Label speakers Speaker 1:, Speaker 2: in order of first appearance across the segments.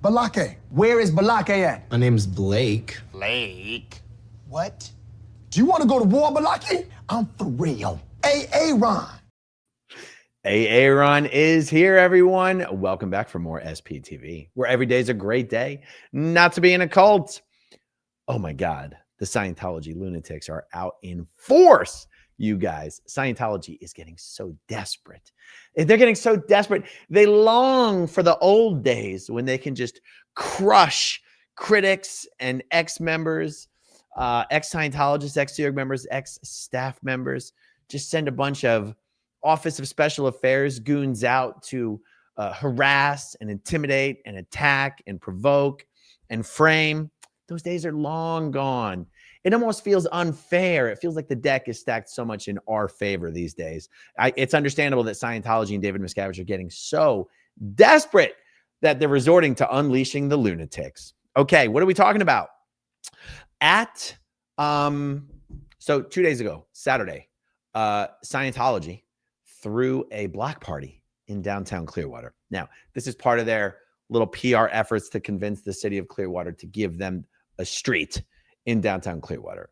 Speaker 1: Balake. Where is Balake at?
Speaker 2: My name's Blake.
Speaker 1: Blake? What? Do you want to go to war, Balake? I'm for real. Aaron.
Speaker 3: Aaron is here, everyone. Welcome back for more SPTV, where every day is a great day not to be in a cult. Oh my God, the Scientology lunatics are out in force. You guys, Scientology is getting so desperate. They're getting so desperate. They long for the old days when they can just crush critics and ex-members, ex-Scientologists, ex-Sea Org members, ex-staff members. Just send a bunch of Office of Special Affairs goons out to harass and intimidate and attack and provoke and frame. Those days are long gone. It almost feels unfair. It feels like the deck is stacked so much in our favor these days. It's understandable that Scientology and David Miscavige are getting so desperate that they're resorting to unleashing the lunatics. Okay, what are we talking about? So 2 days ago, Saturday, Scientology threw a block party in downtown Clearwater. Now, this is part of their little PR efforts to convince the city of Clearwater to give them a street in downtown Clearwater.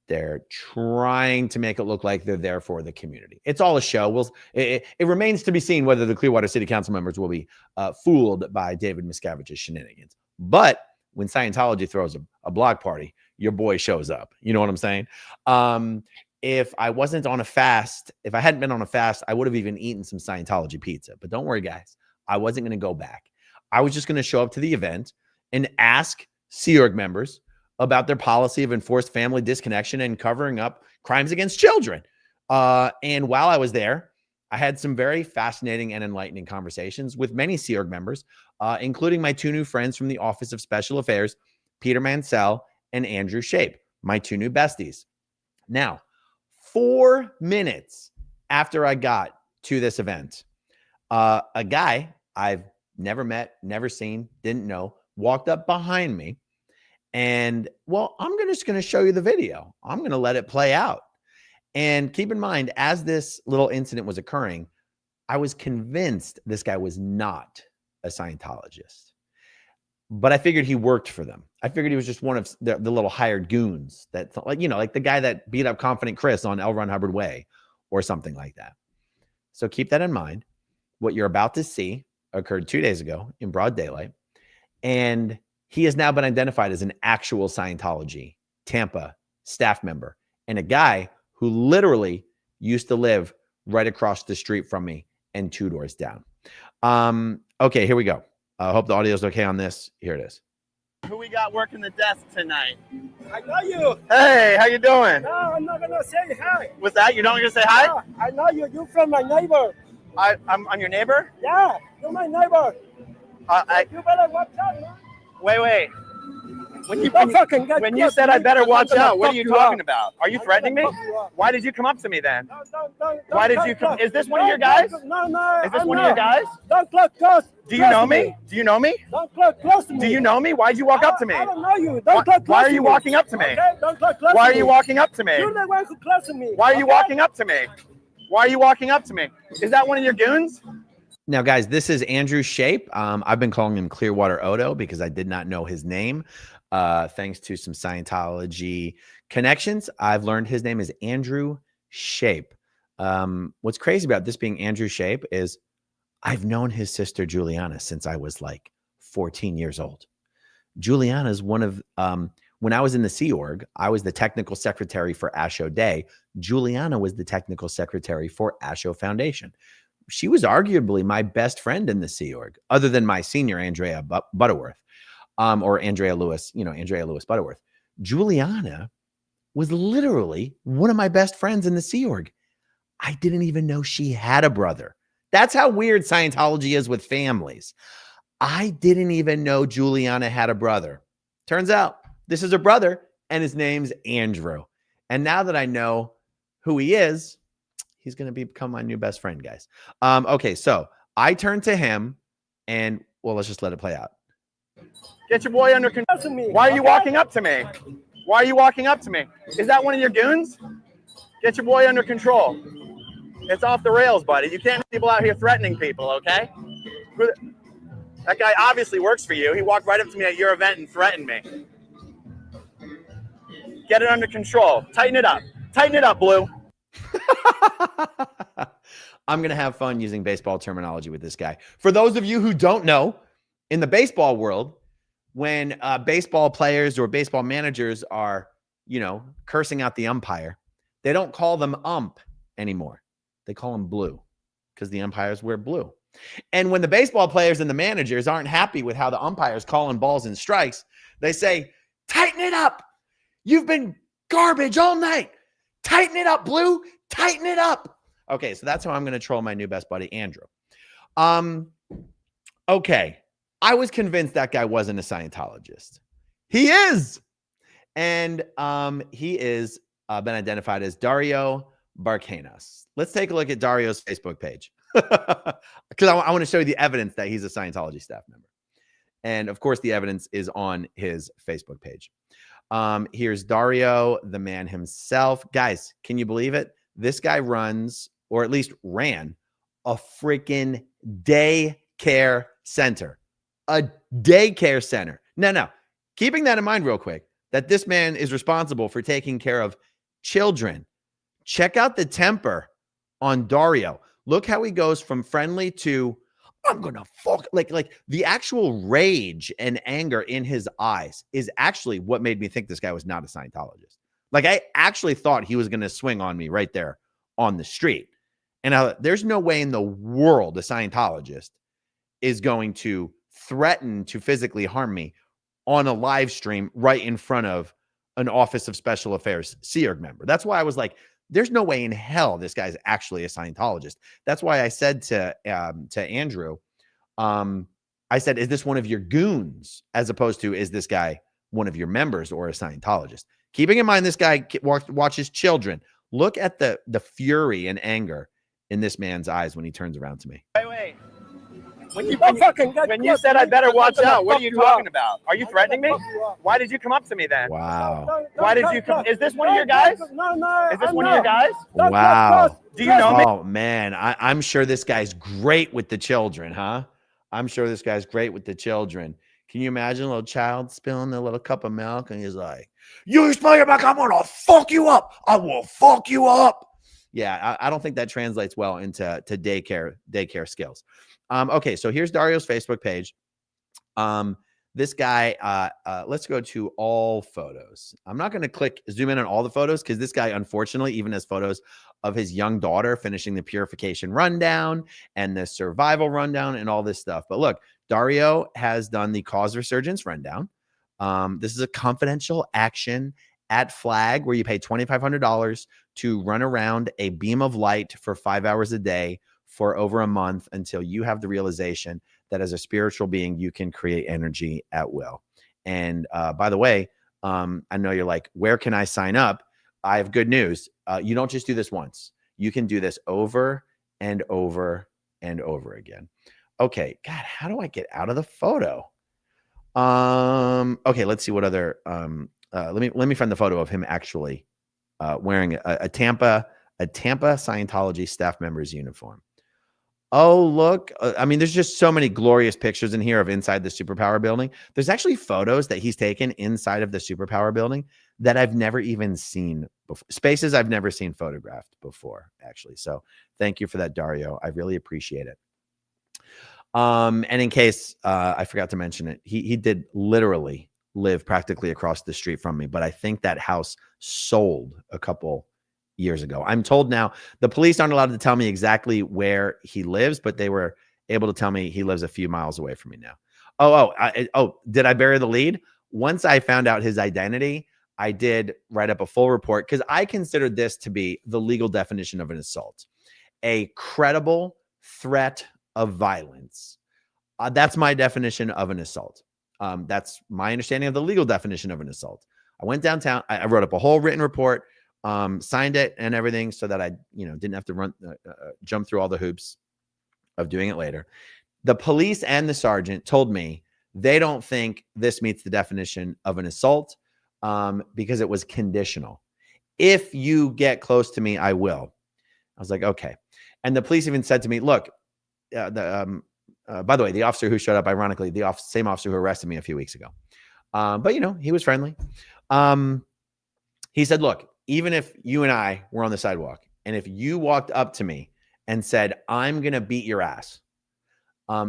Speaker 3: They're trying to make it look like they're there for the community. It's all a show. It remains to be seen whether the Clearwater City Council members will be fooled by David Miscavige's shenanigans. But when Scientology throws a block party, your boy shows up. You know what I'm saying? If I wasn't on a fast, if I hadn't been on a fast, I would have even eaten some Scientology pizza. But don't worry, guys. I wasn't going to go back. I was just going to show up to the event and ask Sea Org members about their policy of enforced family disconnection and covering up crimes against children. And while I was there, I had some very fascinating and enlightening conversations with many Sea Org members, including my two new friends from the Office of Special Affairs, Peter Mansell and Andrew Shape, my two new besties. Now, 4 minutes after I got to this event, a guy I've never met, never seen, didn't know, walked up behind me. And, well, I'm just going to show you the video. I'm going to let it play out. And keep in mind, as this little incident was occurring, I was convinced this guy was not a Scientologist. But I figured he worked for them. I figured he was just one of the little hired goons that, like the guy that beat up Confident Chris on L. Ron Hubbard Way or something like that. So keep that in mind. What you're about to see occurred 2 days ago in broad daylight. And he has now been identified as an actual Scientology Tampa staff member and a guy who literally used to live right across the street from me and 2 doors down. Okay, here we go. I hope the audio is okay on this. Here it is. Who we got working the desk tonight?
Speaker 4: I know you.
Speaker 3: Hey, how you doing?
Speaker 4: No, I'm not gonna say hi.
Speaker 3: What's that? You're not gonna say hi?
Speaker 4: No, I know you. You're from my neighbor.
Speaker 3: I'm your neighbor?
Speaker 4: Yeah, you're my neighbor. You better watch out, man.
Speaker 3: Wait. When you
Speaker 4: said
Speaker 3: I better watch out, what are you talking about? Are you threatening me? Why did you come up to me then? Why did you come? Is this one of your guys?
Speaker 4: No.
Speaker 3: Is this one of your guys?
Speaker 4: Don't close.
Speaker 3: Do you know me? Do you know me?
Speaker 4: Don't close to me.
Speaker 3: Do you know me? Why'd you walk up to me?
Speaker 4: I don't know you. Don't close to me.
Speaker 3: Why are you walking up to me?
Speaker 4: Okay? Don't close to me.
Speaker 3: Why are you walking up to me?
Speaker 4: You're the one who close to me.
Speaker 3: Why are you walking up to me? Why are you walking up to me? Is that one of your goons? Now, guys, this is Andrew Shape. I've been calling him Clearwater Odo because I did not know his name. Thanks to some Scientology connections, I've learned his name is Andrew Shape. What's crazy about this being Andrew Shape is I've known his sister Juliana since I was like 14 years old. Juliana's one of, when I was in the Sea Org, I was the technical secretary for Asho Day. Juliana was the technical secretary for Asho Foundation. She was arguably my best friend in the Sea Org, other than my senior Andrea Butterworth, or Andrea Lewis Butterworth. Juliana was literally one of my best friends in the Sea Org. I didn't even know she had a brother. That's how weird Scientology is with families. I didn't even know Juliana had a brother. Turns out this is her brother, and his name's Andrew. And now that I know who he is, he's going to become my new best friend, guys. Okay, so I turn to him, and, well, let's just let it play out. Get your boy under control. Why are you walking up to me? Why are you walking up to me? Is that one of your goons? Get your boy under control. It's off the rails, buddy. You can't have people out here threatening people, okay?
Speaker 2: That guy obviously works for you. He walked right up to me at your event and threatened me. Get it under control. Tighten it up. Tighten it up, Blue.
Speaker 3: I'm going to have fun using baseball terminology with this guy. For those of you who don't know, in the baseball world, when baseball players or baseball managers are, cursing out the umpire, they don't call them ump anymore. They call them blue because the umpires wear blue. And when the baseball players and the managers aren't happy with how the umpire's calling balls and strikes, they say, tighten it up. You've been garbage all night. Tighten it up, Blue. Tighten it up. Okay, so that's how I'm going to troll my new best buddy, Andrew. Okay. I was convinced that guy wasn't a Scientologist. He is. And he is been identified as Dario Barcenas. Let's take a look at Dario's Facebook page. Because I want to show you the evidence that he's a Scientology staff member. And of course, the evidence is on his Facebook page. Here's Dario, the man himself. Guys, can you believe it? This guy runs, or at least ran, a freaking daycare center. A daycare center. Now, keeping that in mind real quick, that this man is responsible for taking care of children. Check out the temper on Dario. Look how he goes from friendly to, I'm going to fuck. Like the actual rage and anger in his eyes is actually what made me think this guy was not a Scientologist. Like, I actually thought he was going to swing on me right there on the street. And there's no way in the world a Scientologist is going to threaten to physically harm me on a live stream right in front of an Office of Special Affairs SEERG member. That's why I was like, there's no way in hell this guy's actually a Scientologist. That's why I said to Andrew, I said, is this one of your goons? As opposed to, is this guy one of your members or a Scientologist? Keeping in mind, this guy watches children. Look at the fury and anger in this man's eyes when he turns around to me.
Speaker 2: Wait. When you said I better watch out, what are you talking about? Are you threatening me? Why did you come up to me then?
Speaker 3: Wow.
Speaker 2: Why did you come? Is this one of your guys?
Speaker 4: No.
Speaker 2: Is this one of your guys?
Speaker 3: Wow.
Speaker 2: Do you know me?
Speaker 3: Oh, man. I'm sure this guy's great with the children, huh? I'm sure this guy's great with the children. Can you imagine a little child spilling a little cup of milk and he's like, you spill your milk, I'm going to fuck you up. I will fuck you up. Yeah, I don't think that translates well into daycare skills. Okay, so here's Dario's Facebook page. This guy, let's go to all photos. I'm not going to zoom in on all the photos because this guy, unfortunately, even has photos of his young daughter finishing the purification rundown and the survival rundown and all this stuff. But look, Dario has done the cause resurgence rundown. This is a confidential action at Flag where you pay $2,500 to run around a beam of light for 5 hours a day for over a month until you have the realization that as a spiritual being, you can create energy at will. And by the way, I know you're like, where can I sign up? I have good news. You don't just do this once. You can do this over and over and over again. Okay, God, how do I get out of the photo? Okay, let's see what other, let me find the photo of him actually wearing a Tampa Scientology staff member's uniform. Oh, look. I mean, there's just so many glorious pictures in here of inside the superpower building. There's actually photos that he's taken inside of the superpower building that I've never even seen before. Spaces I've never seen photographed before, actually. So thank you for that, Dario. I really appreciate it. And in case I forgot to mention it, he did literally live practically across the street from me, but I think that house sold a couple years ago. I'm told now the police aren't allowed to tell me exactly where he lives, but they were able to tell me he lives a few miles away from me now. Did I bury the lead? Once I found out his identity, I did write up a full report because I considered this to be the legal definition of an assault, a credible threat of violence. That's my definition of an assault. That's my understanding of the legal definition of an assault. I went downtown. I wrote up a whole written report. Signed it and everything so that I, didn't have to jump through all the hoops of doing it later. The police and the sergeant told me they don't think this meets the definition of an assault because it was conditional. If you get close to me, I will. I was like, okay. And the police even said to me, look, by the way, the officer who showed up, ironically, the same officer who arrested me a few weeks ago. But he was friendly. He said, look, even if you and I were on the sidewalk, and if you walked up to me and said, I'm going to beat your ass,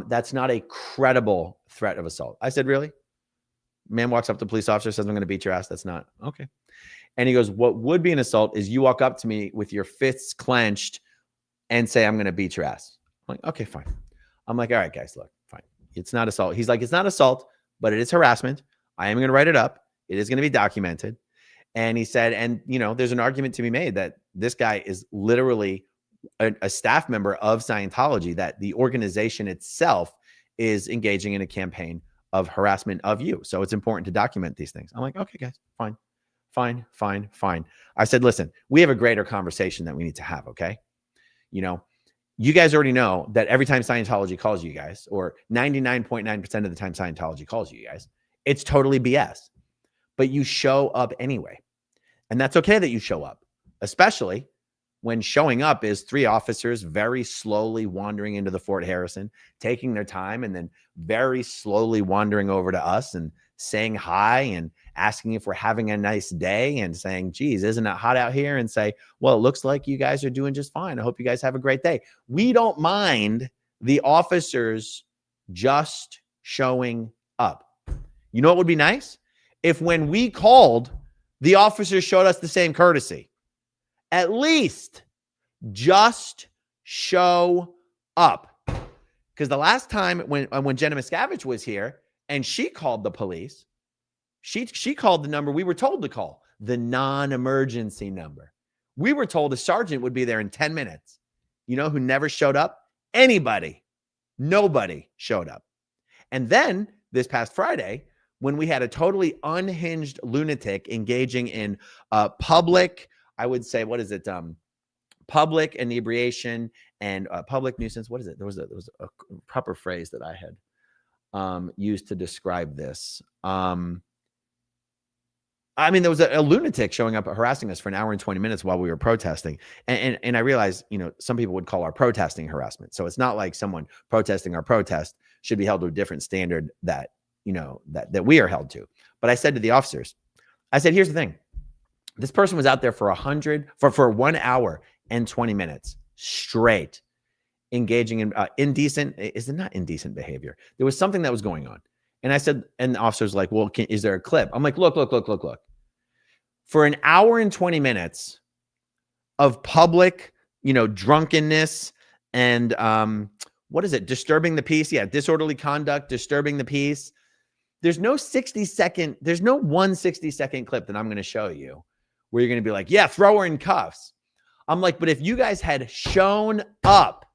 Speaker 3: that's not a credible threat of assault. I said, really? Man walks up to the police officer, says, I'm going to beat your ass. That's not okay. And he goes, what would be an assault is you walk up to me with your fists clenched and say, I'm going to beat your ass. I'm like, okay, fine. I'm like, all right, guys, look, fine. It's not assault. He's like, it's not assault, but it is harassment. I am going to write it up. It is going to be documented. And he said, and there's an argument to be made that this guy is literally a staff member of Scientology, that the organization itself is engaging in a campaign of harassment of you. So it's important to document these things. I'm like, okay, guys, fine. I said, listen, we have a greater conversation that we need to have. Okay. You guys already know that every time Scientology calls you guys, or 99.9% of the time Scientology calls you guys, it's totally BS, but you show up anyway. And that's okay that you show up, especially when showing up is 3 officers very slowly wandering into the Fort Harrison, taking their time, and then very slowly wandering over to us and saying hi and asking if we're having a nice day and saying, geez, isn't it hot out here? And say, well, it looks like you guys are doing just fine. I hope you guys have a great day. We don't mind the officers just showing up. You know what would be nice? If when we called, the officers showed us the same courtesy. At least just show up. Because the last time when Jenna Miscavige was here and she called the police, she called the number we were told to call, the non-emergency number. We were told a sergeant would be there in 10 minutes. You know who never showed up? Anybody. Nobody showed up. And then this past Friday, when we had a totally unhinged lunatic engaging in public, I would say, what is it? Public inebriation and public nuisance. What is it? There was a proper phrase that I had used to describe this. There was a lunatic showing up harassing us for an hour and 20 minutes while we were protesting. And I realized, some people would call our protesting harassment. So it's not like someone protesting our protest should be held to a different standard that we are held to. But I said to the officers, I said, here's the thing. This person was out there for 1 hour and 20 minutes straight, engaging in indecent. Is it not indecent behavior? There was something that was going on. And I said, and the officer's like, well, is there a clip? I'm like, look. For an hour and 20 minutes of public, drunkenness and what is it? Disturbing the peace. Yeah. Disorderly conduct, disturbing the peace. There's no 160-second clip that I'm going to show you where you're going to be like, yeah, throw her in cuffs. I'm like, but if you guys had shown up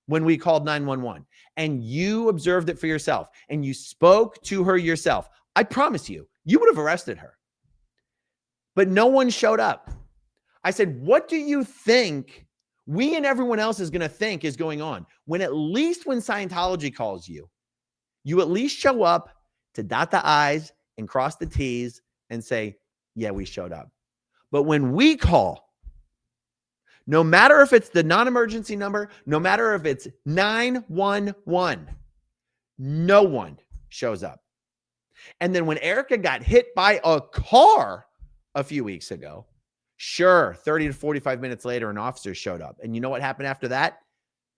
Speaker 3: when we called 911 and you observed it for yourself and you spoke to her yourself, I promise you would have arrested her. But no one showed up. I said, what do you think we and everyone else is going to think is going on when Scientology calls you, you at least show up to dot the I's and cross the T's and say, yeah, we showed up. But when we call, no matter if it's the non-emergency number, no matter if it's 911, no one shows up. And then when Erica got hit by a car a few weeks ago, sure, 30 to 45 minutes later, an officer showed up. And you know what happened after that?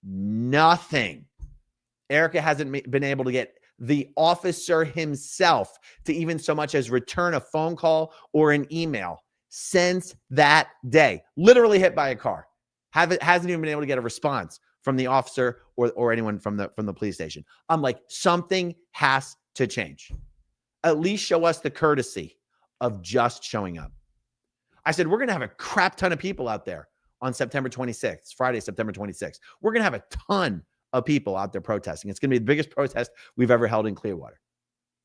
Speaker 3: Nothing. Erica hasn't been able to get the officer himself to even so much as return a phone call or an email since that day. Literally hit by a car. Hasn't even been able to get a response from the officer or anyone from the police station. I'm like, something has to change. At least show us the courtesy of just showing up. I said, we're going to have a crap ton of people out there on September 26th, Friday, September 26th. We're going to have a ton of people out there protesting. It's going to be the biggest protest we've ever held in Clearwater.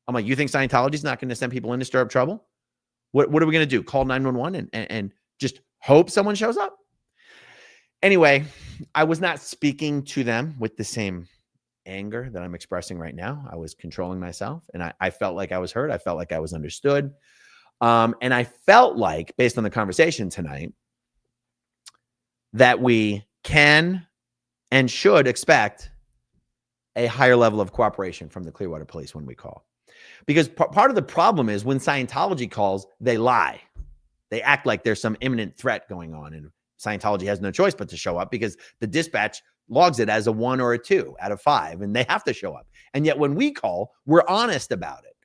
Speaker 3: I'm like, you think Scientology's not going to send people in to stir up trouble? What are we going to do? Call 911 and just hope someone shows up? Anyway, I was not speaking to them with the same anger that I'm expressing right now. I was controlling myself, and I felt like I was heard. I felt like I was understood. And I felt like, based on the conversation tonight, that we can and should expect a higher level of cooperation from the Clearwater Police when we call. Because part of the problem is when Scientology calls, they lie. They act like there's some imminent threat going on, and Scientology has no choice but to show up because the dispatch logs it as a 1 or a 2 out of 5, and they have to show up. And yet when we call, we're honest about it.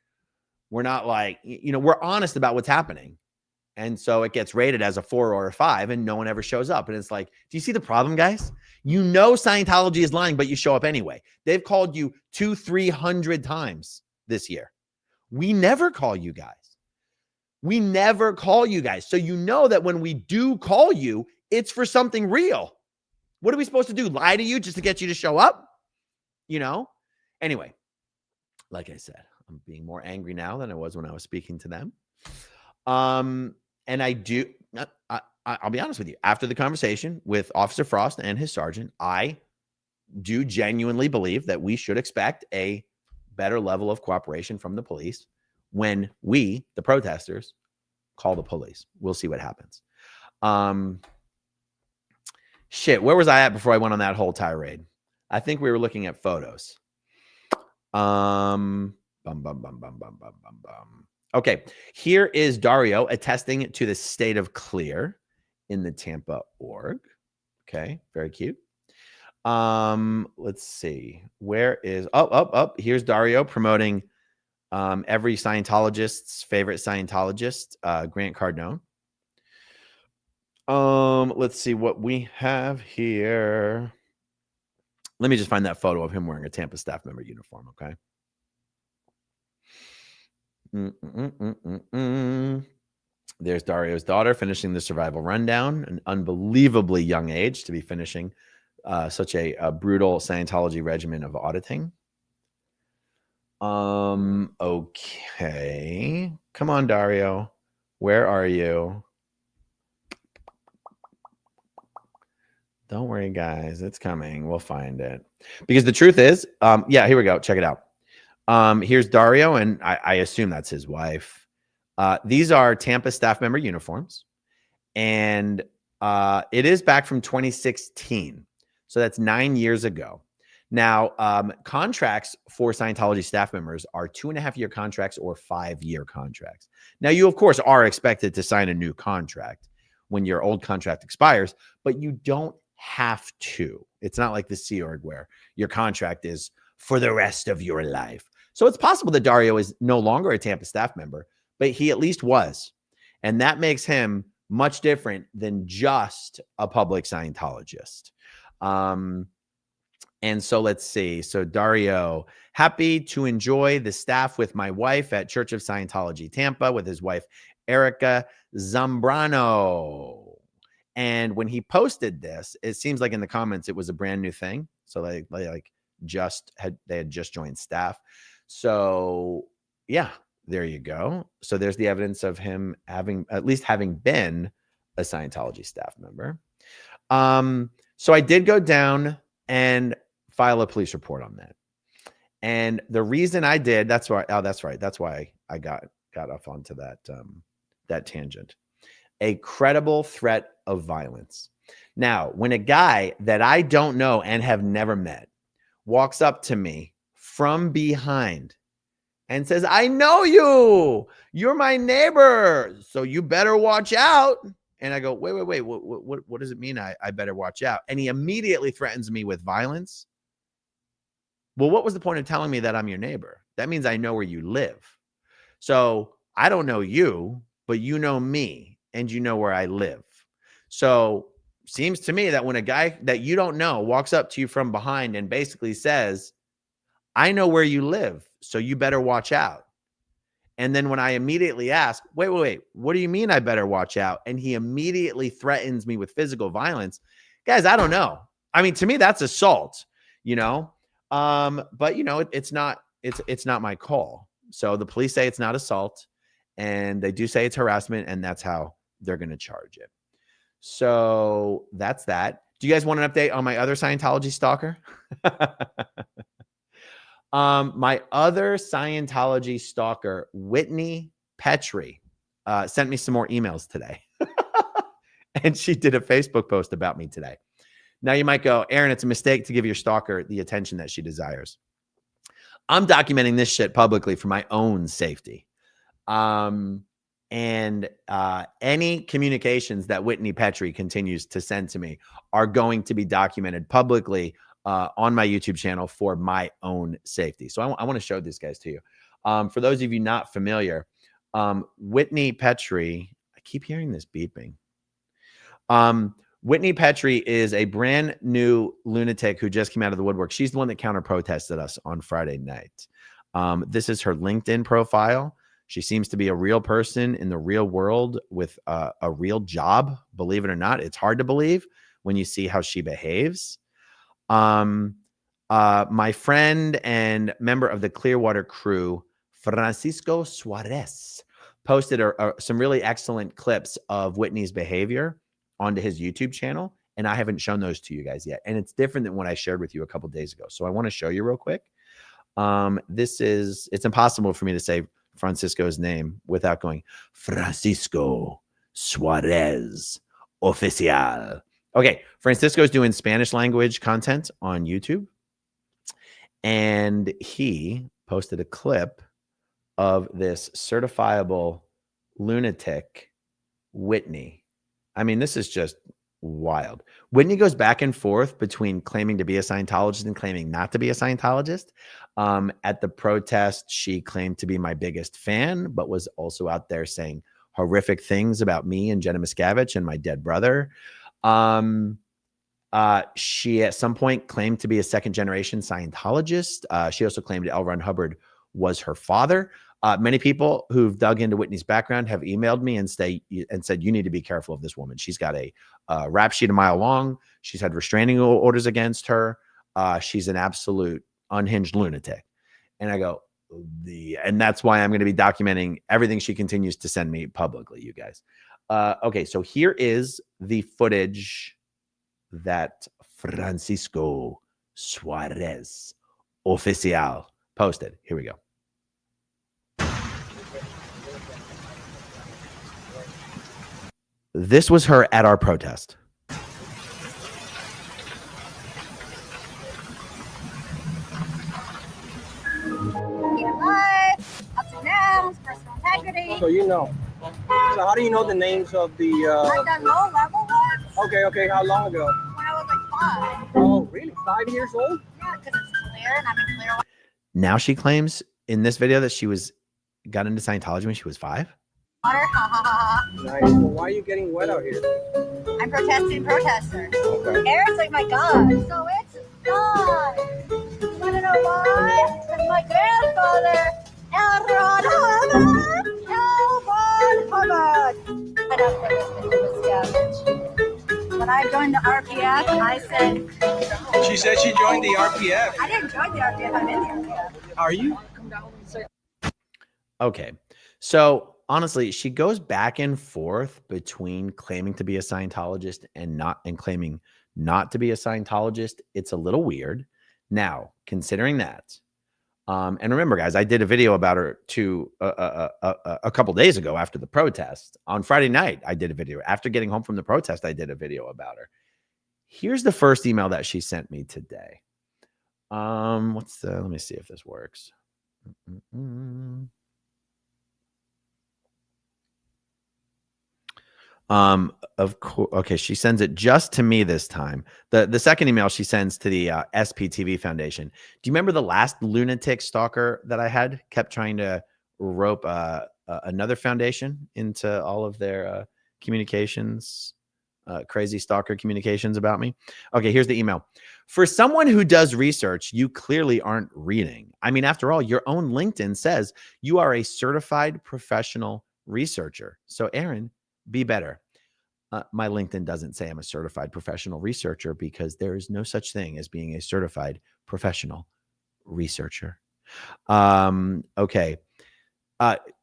Speaker 3: We're not like, we're honest about what's happening. And so it gets rated as a 4 or a 5, and no one ever shows up. And it's like, do you see the problem, guys? Scientology is lying, but you show up anyway. They've called you 200-300 times this year. We never call you guys. We never call you guys. So that when we do call you, it's for something real. What are we supposed to do? Lie to you just to get you to show up? Anyway, like I said, I'm being more angry now than I was when I was speaking to them. And I'll be honest with you. After the conversation with Officer Frost and his sergeant, I do genuinely believe that we should expect a better level of cooperation from the police when we, the protesters, call the police. We'll see what happens. Shit, where was I at before I went on that whole tirade? I think we were looking at photos. Okay, here is Dario attesting to the state of clear in the Tampa org. Okay, very cute. Let's see. Where is here's Dario promoting every Scientologist's favorite Scientologist, Grant Cardone. Let's see what we have here. Let me just find that photo of him wearing a Tampa staff member uniform, okay? There's Dario's daughter finishing the survival rundown, an unbelievably young age to be finishing such a brutal Scientology regimen of auditing. Okay. Come on, Dario. Where are you? Don't worry, guys. It's coming. We'll find it. Because the truth is, here we go. Check it out. Here's Dario, and I assume that's his wife. These are Tampa staff member uniforms, and it is back from 2016. So that's 9 years ago. Now, contracts for Scientology staff members are 2.5-year contracts or 5-year contracts. Now, you, of course, are expected to sign a new contract when your old contract expires, but you don't have to. It's not like the Sea Org where your contract is for the rest of your life. So it's possible that Dario is no longer a Tampa staff member, but he at least was. And that makes him much different than just a public Scientologist. And so let's see. So Dario, happy to enjoy the staff with my wife at Church of Scientology Tampa with his wife, Erica Zambrano. And when he posted this, it seems like in the comments, it was a brand new thing. So they had just joined staff. So yeah, there you go. So there's the evidence of him having been a Scientology staff member. So I did go down and file a police report on that. And the reason I did, that's why I got off onto that tangent. A credible threat of violence. Now, when a guy that I don't know and have never met walks up to me from behind and says, I know you, you're my neighbor, so you better watch out. And I go, wait, what does it mean? I better watch out. And he immediately threatens me with violence. Well, what was the point of telling me that I'm your neighbor? That means I know where you live. So I don't know you, but you know me and you know where I live. So seems to me that when a guy that you don't know walks up to you from behind and basically says, I know where you live, so you better watch out. And then when I immediately ask, wait, what do you mean I better watch out? And he immediately threatens me with physical violence. Guys, I don't know. I mean, to me, that's assault, but it's not my call. So the police say it's not assault and they do say it's harassment, and that's how they're going to charge it. So that's that. Do you guys want an update on my other Scientology stalker? My other Scientology stalker, Whitney Petri, sent me some more emails today. And she did a Facebook post about me today. Now you might go, Aaron, it's a mistake to give your stalker the attention that she desires. I'm documenting this shit publicly for my own safety. And any communications that Whitney Petri continues to send to me are going to be documented publicly on my YouTube channel for my own safety. So I want to show these guys to you. For those of you not familiar, Whitney Petri, I keep hearing this beeping. Whitney Petri is a brand new lunatic who just came out of the woodwork. She's the one that counter protested us on Friday night. This is her LinkedIn profile. She seems to be a real person in the real world with a real job. Believe it or not, it's hard to believe when you see how she behaves. My friend and member of the Clearwater crew, Francisco Suarez, posted some really excellent clips of Whitney's behavior onto his YouTube channel. And I haven't shown those to you guys yet. And it's different than what I shared with you a couple days ago. So I want to show you real quick. It's impossible for me to say Francisco's name without going Francisco Suarez Oficial. Okay, Francisco's doing Spanish language content on YouTube. And he posted a clip of this certifiable lunatic, Whitney. I mean, this is just wild. Whitney goes back and forth between claiming to be a Scientologist and claiming not to be a Scientologist. At the protest, she claimed to be my biggest fan, but was also out there saying horrific things about me and Jenna Miscavige and my dead brother. She at some point claimed to be a second-generation Scientologist. She also claimed L. Ron Hubbard was her father. Many people who've dug into Whitney's background have emailed me and said, you need to be careful of this woman. She's got a rap sheet a mile long. She's had restraining orders against her. She's an absolute unhinged lunatic. And I go, and that's why I'm going to be documenting everything she continues to send me publicly, you guys. Okay, so here is the footage that Francisco Suarez Oficial posted. Here we go. This was her at our protest.
Speaker 5: Life, ups and downs, personal integrity.
Speaker 4: So you know. So how do you know the names of the...
Speaker 5: I've done low level ones.
Speaker 4: Okay. How long ago?
Speaker 5: When I was like 5.
Speaker 4: Oh, really? 5 years old?
Speaker 5: Yeah, because it's clear and I'm in clear.
Speaker 3: Now she claims in this video that she got into Scientology when she was 5.
Speaker 5: Water, ha ha ha.
Speaker 4: Nice. Well, why are you getting wet out here?
Speaker 5: I'm protesting protester.
Speaker 4: Okay.
Speaker 5: Eric's like my God. So it's God. You want to know why? Because my grandfather, L. Ron Hubbard. I don't think it's Miscavige. When I joined the RPF, I said...
Speaker 4: She said she joined the RPF.
Speaker 5: I didn't join the RPF. I'm in the RPF.
Speaker 4: Are you?
Speaker 3: Okay. So honestly, she goes back and forth between claiming to be a Scientologist and claiming not to be a Scientologist. It's a little weird. Now, considering that, and remember, guys, I did a video about her a couple days ago after the protest. On Friday night, I did a video. After getting home from the protest, I did a video about her. Here's the first email that she sent me today. Let me see if this works. Of course. Okay, she sends it just to me this time. The second email she sends to the SPTV Foundation. Do you remember the last lunatic stalker that I had? Kept trying to rope another foundation into all of their communications, crazy stalker communications about me. Okay, here's the email. For someone who does research, you clearly aren't reading. I mean, after all, your own LinkedIn says you are a certified professional researcher. So, Aaron, be better. My LinkedIn doesn't say I'm a certified professional researcher because there is no such thing as being a certified professional researcher. Okay.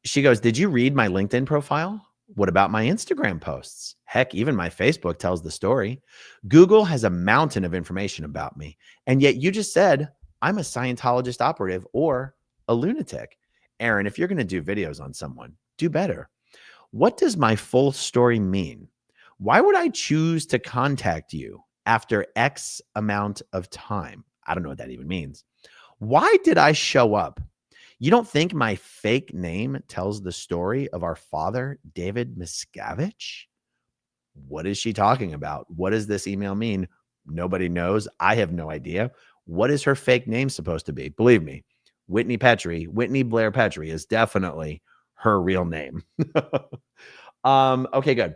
Speaker 3: She goes, did you read my LinkedIn profile? What about my Instagram posts? Heck, even my Facebook tells the story. Google has a mountain of information about me. And yet you just said I'm a Scientologist operative or a lunatic. Aaron, if you're going to do videos on someone, do better. What does my full story mean? Why would I choose to contact you after X amount of time. I don't know what that even means. Why did I show up? You don't think my fake name tells the story of our father, David Miscavige? What is she talking about? What does this email mean? Nobody knows. I have no idea. What is her fake name supposed to be? Believe me, Whitney Blair Petri is definitely her real name. Okay, good.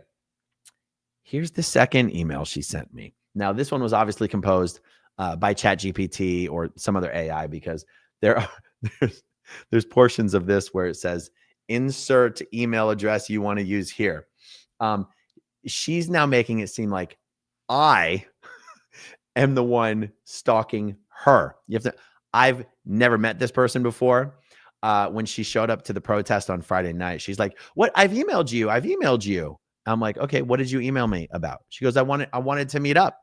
Speaker 3: Here's the second email she sent me. Now, this one was obviously composed by ChatGPT or some other AI, because there's portions of this where it says, insert email address you want to use here. She's now making it seem like I am the one stalking her. I've never met this person before. When she showed up to the protest on Friday night, she's like, "What? I've emailed you. I'm like, "Okay, what did you email me about?" She goes, I wanted to meet up.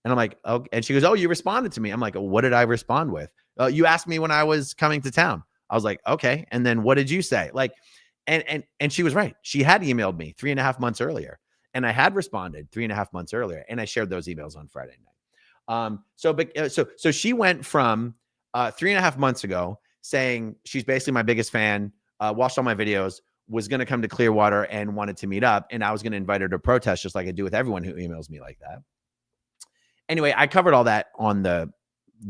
Speaker 3: And I'm like, "Okay." And she goes, "Oh, you responded to me." I'm like, "What did I respond with?" "You asked me when I was coming to town." I was like, "Okay. And then what did you say?" Like, and she was right. She had emailed me 3.5 months earlier, and I had responded 3.5 months earlier, and I shared those emails on Friday night. So she went from 3.5 months ago saying she's basically my biggest fan, watched all my videos, was going to come to Clearwater and wanted to meet up, and I was going to invite her to protest, just like I do with everyone who emails me like that. Anyway, I covered all that on the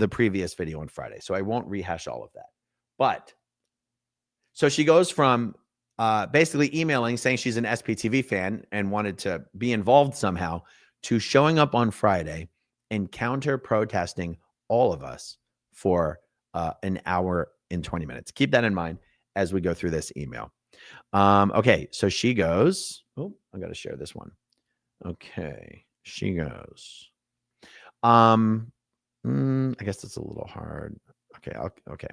Speaker 3: previous video on Friday, so I won't rehash all of that. But so she goes from basically emailing saying she's an SPTV fan and wanted to be involved somehow, to showing up on Friday and counter protesting all of us for an hour and 20 minutes. Keep that in mind as we go through this email. Okay, so she goes, oh, I got to share this one. Okay, she goes, I guess it's a little hard. Okay.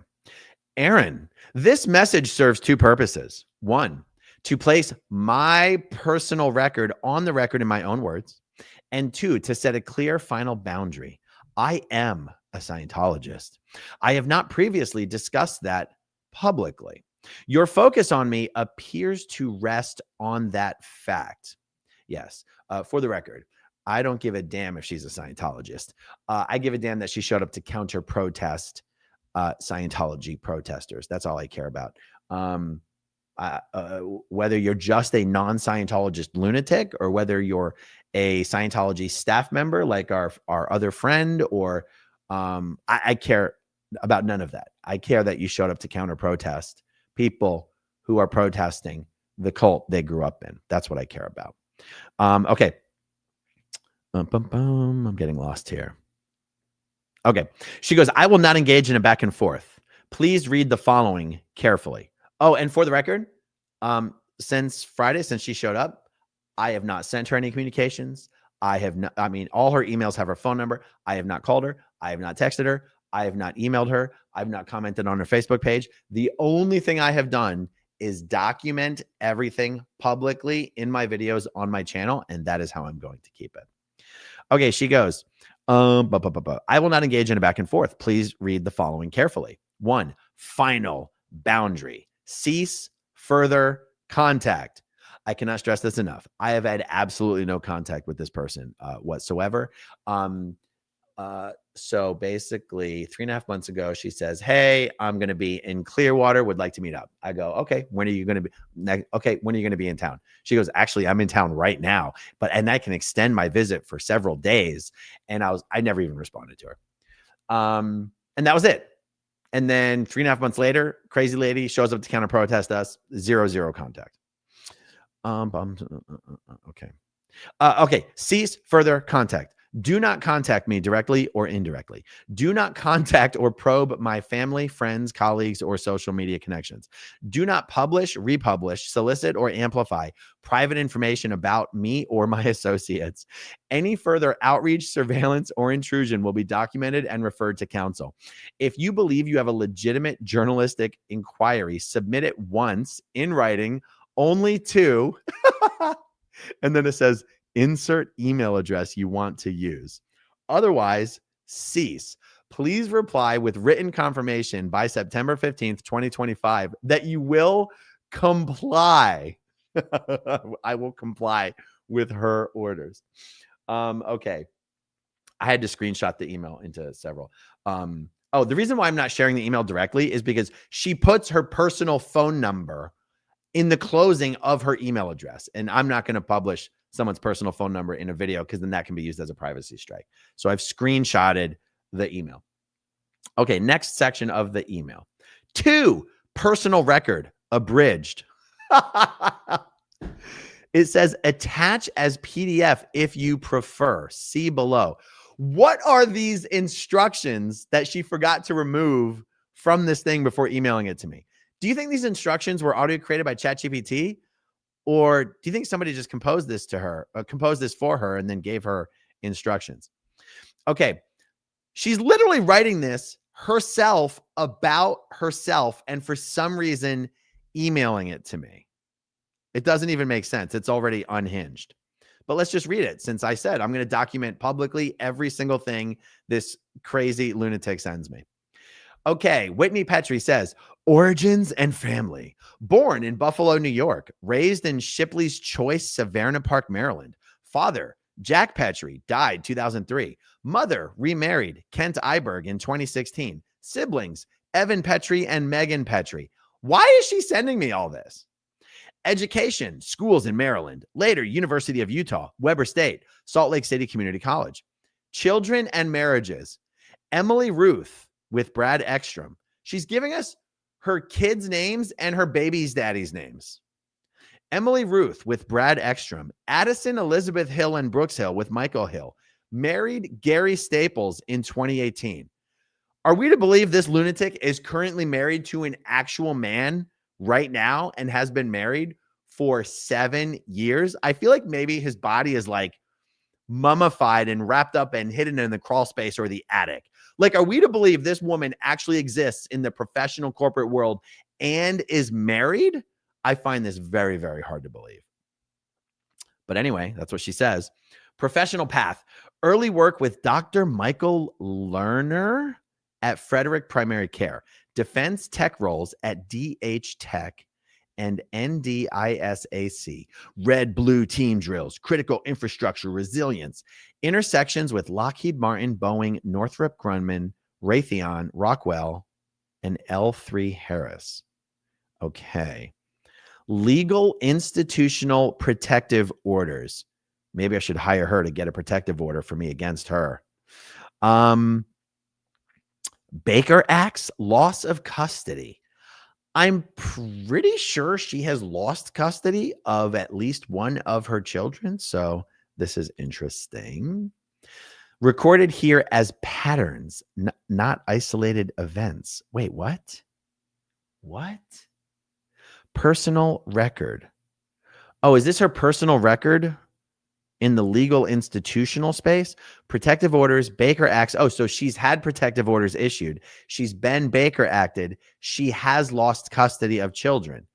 Speaker 3: Aaron, this message serves two purposes. One, to place my personal record on the record in my own words. And two, to set a clear final boundary. I am a Scientologist. I have not previously discussed that publicly. Your focus on me appears to rest on that fact. Yes, for the record, I don't give a damn if she's a Scientologist. I give a damn that she showed up to counter protest Scientology protesters. That's all I care about. Whether you're just a non-Scientologist lunatic or whether you're a Scientology staff member like our other friend, or I care about none of that. I care that you showed up to counter protest people who are protesting the cult they grew up in. That's what I care about. Okay. I'm getting lost here. Okay. She goes, I will not engage in a back and forth. Please read the following carefully. Oh, and for the record, since Friday, since she showed up, I have not sent her any communications. All her emails have her phone number. I have not called her. I have not texted her. I have not emailed her. I've not commented on her Facebook page. The only thing I have done is document everything publicly in my videos on my channel, and that is how I'm going to keep it. Okay, she goes, I will not engage in a back and forth. Please read the following carefully. 1, final boundary. Cease further contact. I cannot stress this enough. I have had absolutely no contact with this person whatsoever. So basically 3.5 months ago, she says, hey, I'm going to be in Clearwater, would like to meet up. I go, okay, when are you going to be? Okay, when are you going to be in town? She goes, actually, I'm in town right now, and I can extend my visit for several days. And I never even responded to her. And that was it. And then 3.5 months later, crazy lady shows up to counter protest us, 0 contact. Okay. Okay. Cease further contact. Do not contact me directly or indirectly. Do not contact or probe my family, friends, colleagues, or social media connections. Do not publish, republish, solicit, or amplify private information about me or my associates. Any further outreach, surveillance, or intrusion will be documented and referred to counsel. If you believe you have a legitimate journalistic inquiry, submit it once in writing, only to, and then it says, insert email address you want to use. Otherwise, cease. Please reply with written confirmation by September 15th, 2025 that you will comply. I will comply with her orders. Okay. I had to screenshot the email into several. Oh, the reason why I'm not sharing the email directly is because she puts her personal phone number in the closing of her email address. And I'm not going to publish someone's personal phone number in a video because then that can be used as a privacy strike. So I've screenshotted the email. Okay, next section of the email. 2, personal record, abridged. It says attach as PDF if you prefer. See below. What are these instructions that she forgot to remove from this thing before emailing it to me? Do you think these instructions were audio created by ChatGPT? Or do you think somebody just composed this for her and then gave her instructions? Okay. She's literally writing this herself about herself and for some reason emailing it to me. It doesn't even make sense. It's already unhinged. But let's just read it since I said I'm going to document publicly every single thing this crazy lunatic sends me. Okay, Whitney Petri says, origins and family. Born in Buffalo, New York. Raised in Shipley's Choice, Savannah Park, Maryland. Father, Jack Petri, died 2003. Mother, remarried, Kent Iberg in 2016. Siblings, Evan Petri and Megan Petri. Why is she sending me all this? Education, schools in Maryland. Later, University of Utah, Weber State, Salt Lake City Community College. Children and marriages. Emily Ruth with Brad Ekstrom. She's giving us her kids' names and her baby's daddy's names. Emily Ruth with Brad Ekstrom. Addison Elizabeth Hill and Brooks Hill with Michael Hill. Married Gary Staples in 2018. Are we to believe this lunatic is currently married to an actual man right now and has been married for 7 years? I feel like maybe his body is like mummified and wrapped up and hidden in the crawl space or the attic. Like, are we to believe this woman actually exists in the professional corporate world and is married? I find this very, very hard to believe. But anyway, that's what she says. Professional path. Early work with Dr. Michael Lerner at Frederick Primary Care. Defense tech roles at DH Tech and NDISAC. Red Blue team drills. Critical infrastructure resilience. Intersections with Lockheed Martin, Boeing, Northrop Grumman, Raytheon, Rockwell, and L3 Harris. Okay. Legal institutional protective orders. Maybe I should hire her to get a protective order for me against her. Baker Act's loss of custody. I'm pretty sure she has lost custody of at least one of her children. So this is interesting. Recorded here as patterns, not isolated events. Wait, what? What? Personal record. Oh, is this her personal record in the legal institutional space? Protective orders, Baker Acts. Oh, so she's had protective orders issued. She's been Baker acted. She has lost custody of children.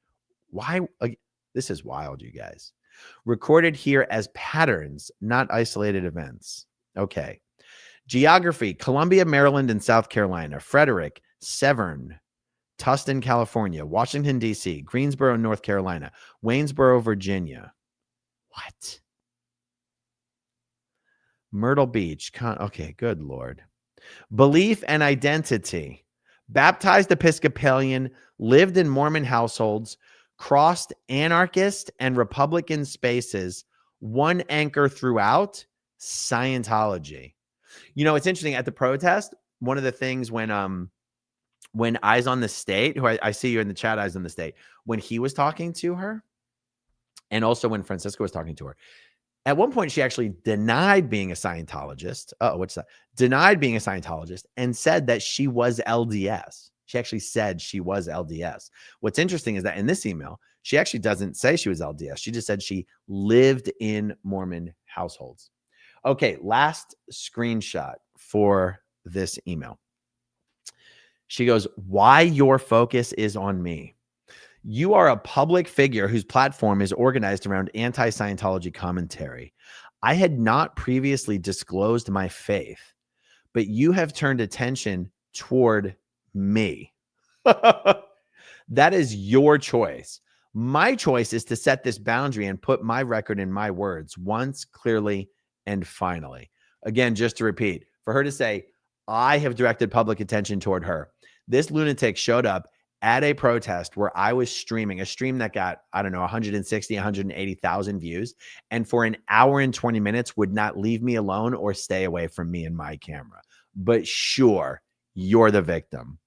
Speaker 3: Why? This is wild, you guys. Recorded here as patterns, not isolated events. Okay. Geography, Columbia, Maryland, and South Carolina. Frederick, Severn, Tustin, California. Washington, D.C., Greensboro, North Carolina. Waynesboro, Virginia. What? Myrtle Beach. Okay, good Lord. Belief and identity. Baptized Episcopalian, lived in Mormon households, crossed anarchist and Republican spaces, one anchor throughout, Scientology. You know, it's interesting at the protest, one of the things when Eyes on the State, who I see you in the chat, Eyes on the State, when he was talking to her, and also when Francisco was talking to her, at one point, she actually denied being a Scientologist. Oh, what's that? Denied being a Scientologist and said that she was LDS. She actually said she was LDS. What's interesting is that in this email, she actually doesn't say she was LDS. She just said she lived in Mormon households. Okay, last screenshot for this email. She goes, why your focus is on me. You are a public figure whose platform is organized around anti-Scientology commentary. I had not previously disclosed my faith, but you have turned attention toward me. That is your choice. My choice is to set this boundary and put my record in my words once, clearly, and finally. Again, just to repeat, for her to say, I have directed public attention toward her. This lunatic showed up at a protest where I was streaming, a stream that got, I don't know, 160, 180,000 views. And for an hour and 20 minutes would not leave me alone or stay away from me and my camera. But sure, you're the victim.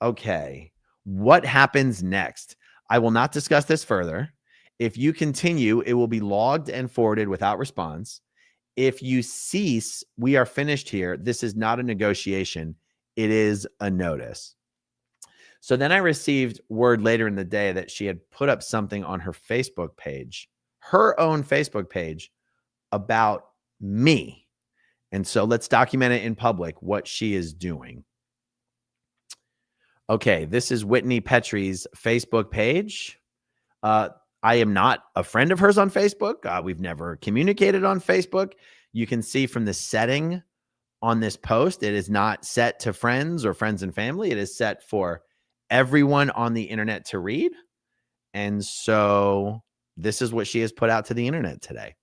Speaker 3: Okay. What happens next? I will not discuss this further. If you continue, it will be logged and forwarded without response. If you cease, we are finished here. This is not a negotiation. It is a notice. So then I received word later in the day that she had put up something on her Facebook page, her own Facebook page, about me. And so let's document it in public, what she is doing. Okay, this is Whitney Petri's Facebook page. I am not a friend of hers on Facebook. We've never communicated on Facebook. You can see from the setting on this post, it is not set to friends or friends and family. It is set for everyone on the internet to read. And so this is what she has put out to the internet today.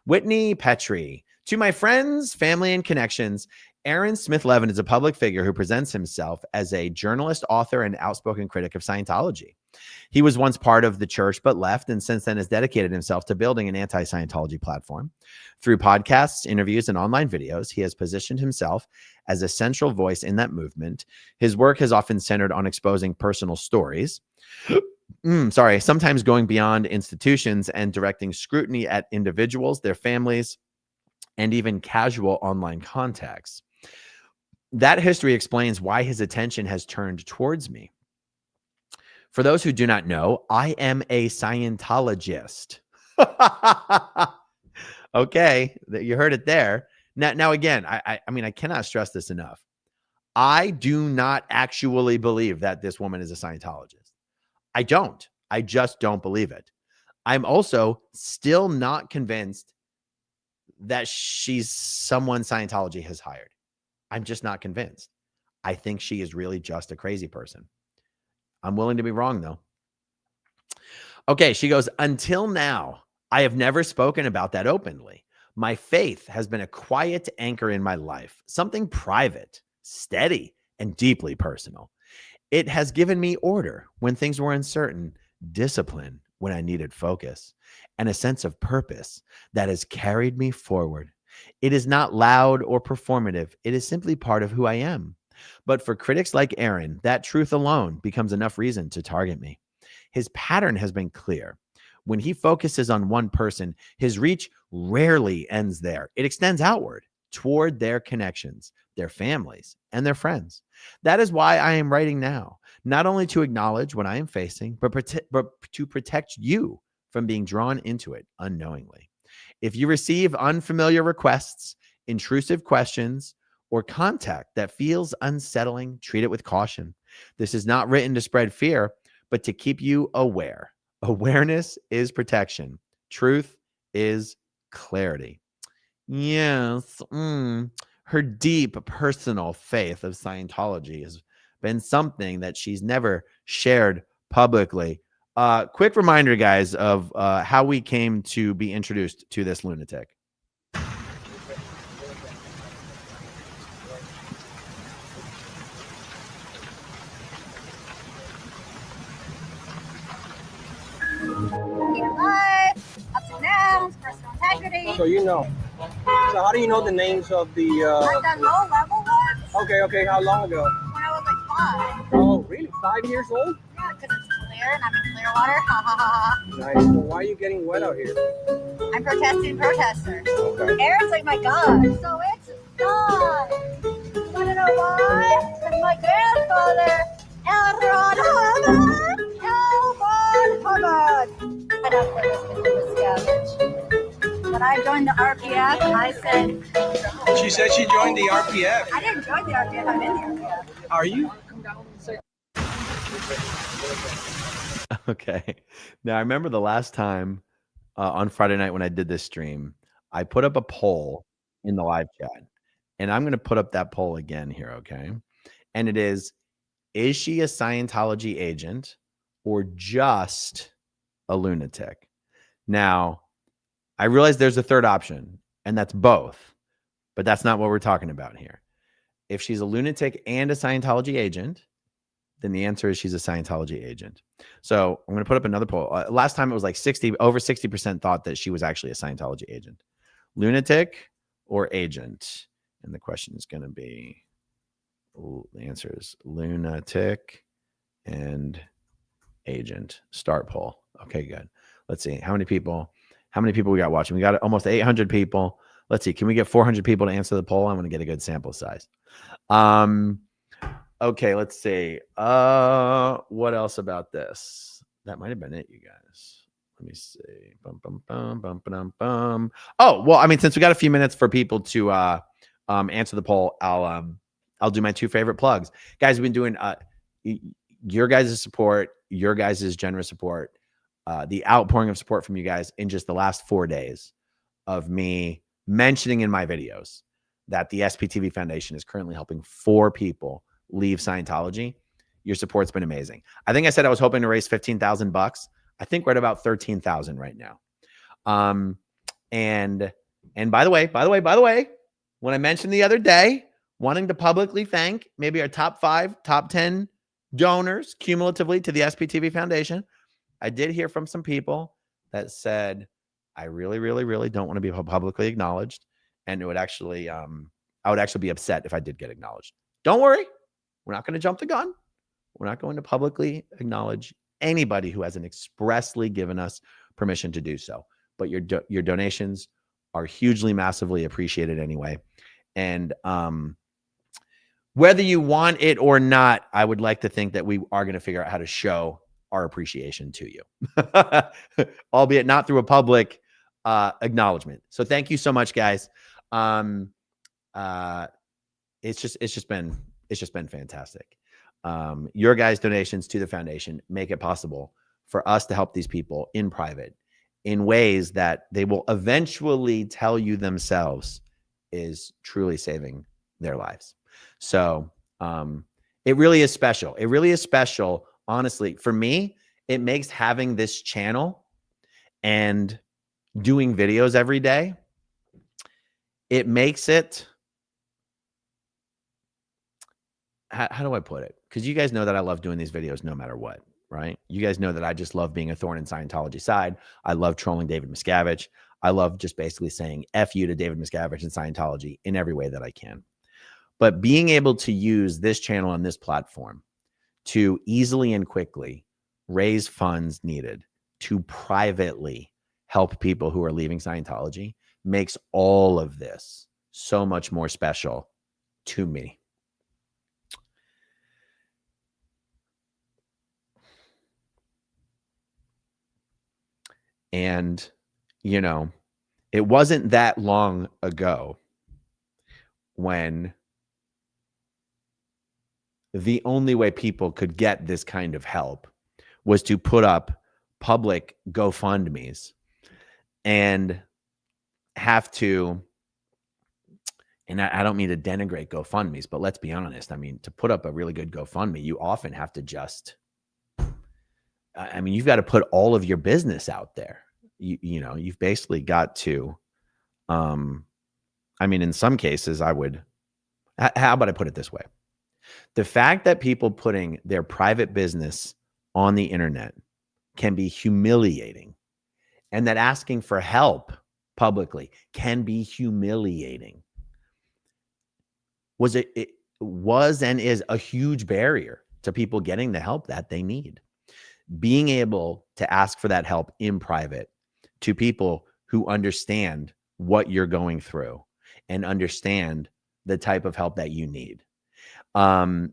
Speaker 3: Whitney Petri. To my friends, family, and connections, Asmithlevin is a public figure who presents himself as a journalist, author, and outspoken critic of Scientology. He was once part of the church but left, and since then has dedicated himself to building an anti-Scientology platform. Through podcasts, interviews, and online videos, he has positioned himself as a central voice in that movement. His work has often centered on exposing personal stories, sometimes going beyond institutions and directing scrutiny at individuals, their families, and even casual online contacts. That history explains why his attention has turned towards me. For those who do not know, I am a Scientologist. Okay, you heard it there. Now again, I mean, I cannot stress this enough. I do not actually believe that this woman is a Scientologist. I don't. I just don't believe it. I'm also still not convinced that she's someone Scientology has hired. I'm just not convinced. I think she is really just a crazy person. I'm willing to be wrong, though. Okay, she goes, until now, I have never spoken about that openly. My faith has been a quiet anchor in my life, something private, steady, and deeply personal. It has given me order when things were uncertain, discipline when I needed focus, and a sense of purpose that has carried me forward. It is not loud or performative. It is simply part of who I am. But for critics like Aaron, that truth alone becomes enough reason to target me. His pattern has been clear. When he focuses on one person, his reach rarely ends there. It extends outward toward their connections, their families, and their friends. That is why I am writing now, not only to acknowledge what I am facing, but to protect you from being drawn into it unknowingly. If you receive unfamiliar requests, intrusive questions, or contact that feels unsettling, treat it with caution. This is not written to spread fear, but to keep you aware. Awareness is protection. Truth is clarity. Yes, her deep personal faith of Scientology has been something that she's never shared publicly. Quick reminder, guys, of how we came to be introduced to this lunatic.
Speaker 5: Life, ups and downs, personal integrity.
Speaker 4: So you know. So how do you know the names of the...
Speaker 5: I've done low level ones
Speaker 4: Okay. How long ago?
Speaker 5: when I was like 5.
Speaker 4: Oh, really? 5 years old?
Speaker 5: Yeah, because it's clear and I'm in clear water. Ha ha ha ha.
Speaker 4: Nice. Well, why are you getting wet out here?
Speaker 5: I'm protesting protesters.
Speaker 4: Okay.
Speaker 5: Aaron's like my god. So it's God. You want to know why? Because my grandfather, I don't play this scavenge. When I joined the RPF, I said...
Speaker 4: She said she joined the RPF.
Speaker 5: I didn't join the RPF, I'm in the RPF.
Speaker 4: Are you?
Speaker 3: Okay. Now, I remember the last time on Friday night when I did this stream, I put up a poll in the live chat. And I'm going to put up that poll again here, okay? And it is she a Scientology agent or just a lunatic? Now, I realize there's a third option, and that's both, but that's not what we're talking about here. If she's a lunatic and a Scientology agent, then the answer is she's a Scientology agent. So I'm going to put up another poll. Last time it was like over 60% thought that she was actually a Scientology agent. Lunatic or agent? And the question is going to be, the answer is lunatic and agent. Start poll. Okay, good. Let's see. How many people we got watching? We got almost 800 people. Let's see. Can we get 400 people to answer the poll? I'm going to get a good sample size. Okay, let's see. What else about this? That might have been it, you guys. Let me see. Oh, well, I mean, since we got a few minutes for people to answer the poll, I'll do my two favorite plugs. Guys, we've been doing your guys' support, your guys' generous support, the outpouring of support from you guys in just the last 4 days of me mentioning in my videos that the SPTV Foundation is currently helping 4 people leave Scientology. Your support's been amazing. I think I said I was hoping to raise $15,000. I think we're at about 13,000 right now. And by the way, when I mentioned the other day, wanting to publicly thank maybe our top 5, top 10 donors cumulatively to the SPTV Foundation, I did hear from some people that said, I really, really, really don't want to be publicly acknowledged. And it would actually, I would actually be upset if I did get acknowledged. Don't worry. We're not going to jump the gun. We're not going to publicly acknowledge anybody who hasn't expressly given us permission to do so. But your donations are hugely, massively appreciated anyway. And whether you want it or not, I would like to think that we are going to figure out how to show our appreciation to you, albeit not through a public acknowledgement. So thank you so much, guys. It's just been fantastic. Your guys' donations to the foundation make it possible for us to help these people in private in ways that they will eventually tell you themselves is truly saving their lives. So it really is special. It really is special. Honestly, for me, it makes having this channel and doing videos every day, it makes it, how do I put it? Because you guys know that I love doing these videos no matter what, right? You guys know that I just love being a thorn in Scientology side. I love trolling David Miscavige. I love just basically saying F you to David Miscavige and Scientology in every way that I can. But being able to use this channel and this platform to easily and quickly raise funds needed to privately help people who are leaving Scientology makes all of this so much more special to me. And, you know, it wasn't that long ago when the only way people could get this kind of help was to put up public GoFundMes and have to, and I don't mean to denigrate GoFundMes, but let's be honest. I mean, to put up a really good GoFundMe, you often have to just, I mean, you've got to put all of your business out there. You know, you've basically got to, I mean, in some cases I would, how about I put it this way? The fact that people putting their private business on the internet can be humiliating, and that asking for help publicly can be humiliating, it was and is a huge barrier to people getting the help that they need. Being able to ask for that help in private to people who understand what you're going through and understand the type of help that you need. And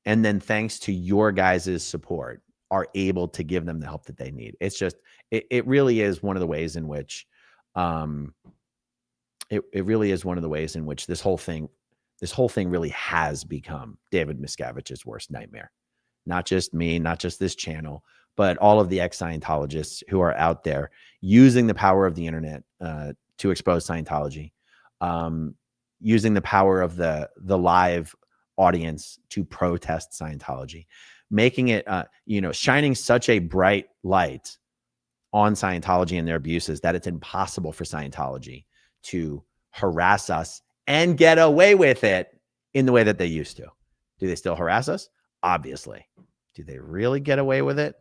Speaker 3: then thanks to your guys' support, are able to give them the help that they need. It's just, it really is one of the ways in which, it really is one of the ways in which this whole thing really has become David Miscavige's worst nightmare. Not just me, not just this channel, but all of the ex-Scientologists who are out there using the power of the internet to expose Scientology, using the power of the live audience to protest Scientology, making it, you know, shining such a bright light on Scientology and their abuses that it's impossible for Scientology to harass us and get away with it in the way that they used to. Do they still harass us? Obviously. Do they really get away with it?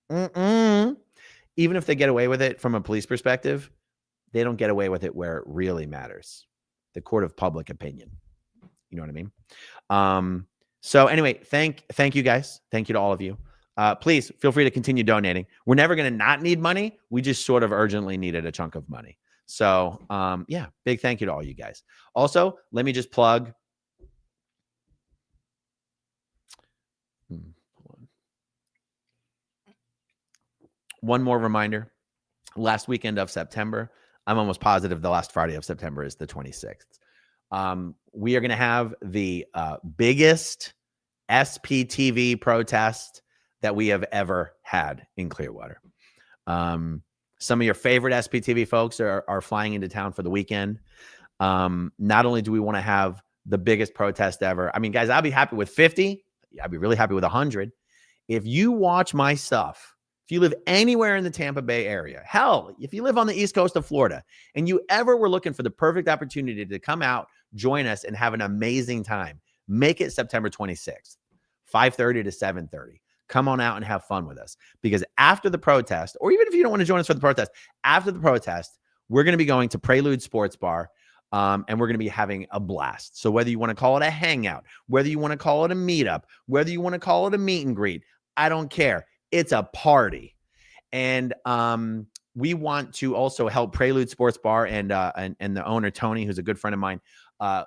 Speaker 3: Even if they get away with it from a police perspective, they don't get away with it where it really matters. The court of public opinion. You know what I mean? So anyway, thank you guys. Thank you to all of you. Please feel free to continue donating. We're never going to not need money. We just sort of urgently needed a chunk of money. So yeah, big thank you to all you guys. Also, let me just plug. One more reminder. Last weekend of September, I'm almost positive the last Friday of September is the 26th. We are going to have the biggest SPTV protest that we have ever had in Clearwater. Some of your favorite SPTV folks are flying into town for the weekend. Not only do we want to have the biggest protest ever, I mean, guys, I'll be happy with 50. I'd be really happy with 100. If you watch my stuff, if you live anywhere in the Tampa Bay area, hell, if you live on the East Coast of Florida and you ever were looking for the perfect opportunity to come out, join us and have an amazing time, make it September 26th, 5:30 to 7:30. Come on out and have fun with us, because after the protest, or even if you don't want to join us for the protest, after the protest, we're going to be going to Prelude Sports Bar, and we're going to be having a blast. So whether you want to call it a hangout, whether you want to call it a meetup, whether you want to call it a meet and greet, I don't care. It's a party. And we want to also help Prelude Sports Bar and the owner, Tony, who's a good friend of mine.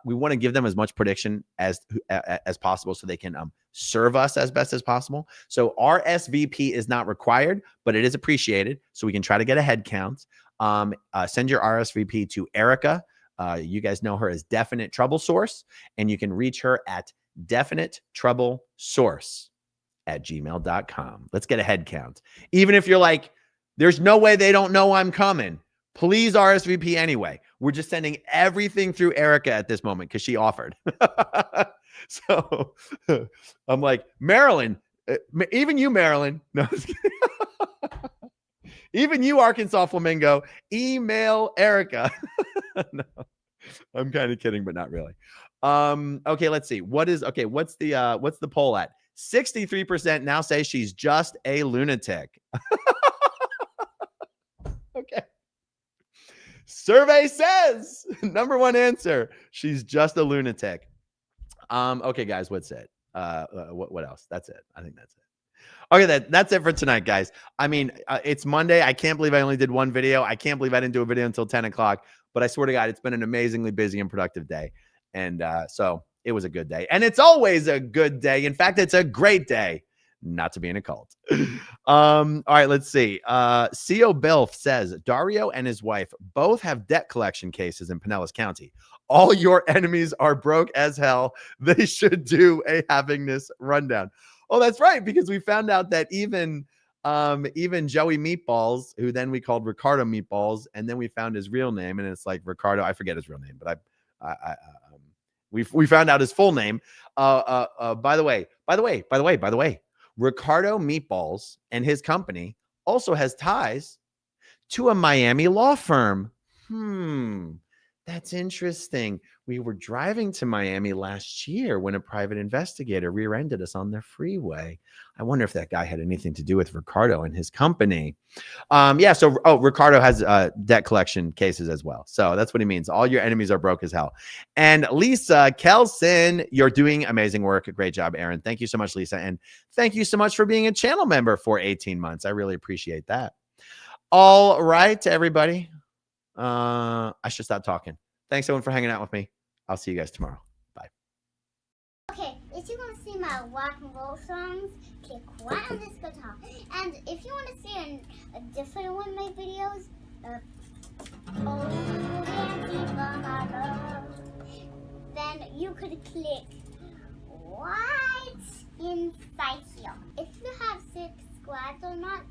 Speaker 3: We want to give them as much protection as possible so they can serve us as best as possible. So our SVP is not required, but it is appreciated. So we can try to get a head count. Send your RSVP to Erica. You guys know her as Definite Trouble Source, and you can reach her at definitetroublesource@gmail.com. Let's get a head count. Even if you're like, there's no way they don't know I'm coming, please RSVP anyway. We're just sending everything through Erica at this moment because she offered. So I'm like, Maryland, even you, Maryland, no, even you, Arkansas Flamingo, email Erica. No, I'm kind of kidding, but not really. Okay, let's see. What's the poll at? 63% now say she's just a lunatic. Okay. Survey says number one answer, she's just a lunatic. Okay, guys, what's it? What else? That's it. I think that's it. Okay, that's it for tonight, guys. I mean, it's Monday. I can't believe I only did one video. I can't believe I didn't do a video until 10 o'clock, but I swear to God, it's been an amazingly busy and productive day. And so it was a good day. And it's always a good day. In fact, it's a great day not to be in a cult. All right, let's see. CO Bilf says, Dario and his wife both have debt collection cases in Pinellas County. All your enemies are broke as hell. They should do a havingness rundown. Oh, that's right, because we found out that even Joey Meatballs, who then we called Ricardo Meatballs, and then we found his real name, and it's like Ricardo. I forget his real name, but we found out his full name. By the way, Ricardo Meatballs and his company also has ties to a Miami law firm. That's interesting. We were driving to Miami last year when a private investigator rear-ended us on the freeway. I wonder if that guy had anything to do with Ricardo and his company. Yeah, so Ricardo has debt collection cases as well. So that's what he means. All your enemies are broke as hell. And Lisa Kelson, you're doing amazing work. Great job, Aaron. Thank you so much, Lisa. And thank you so much for being a channel member for 18 months. I really appreciate that. All right, everybody. I should stop talking. Thanks, everyone, for hanging out with me. I'll see you guys tomorrow. Bye.
Speaker 5: Okay, if you want to see my rock and roll songs, click right on this guitar. And if you want to see a different one of my videos, then you could click right inside here. If you have subscribed or not,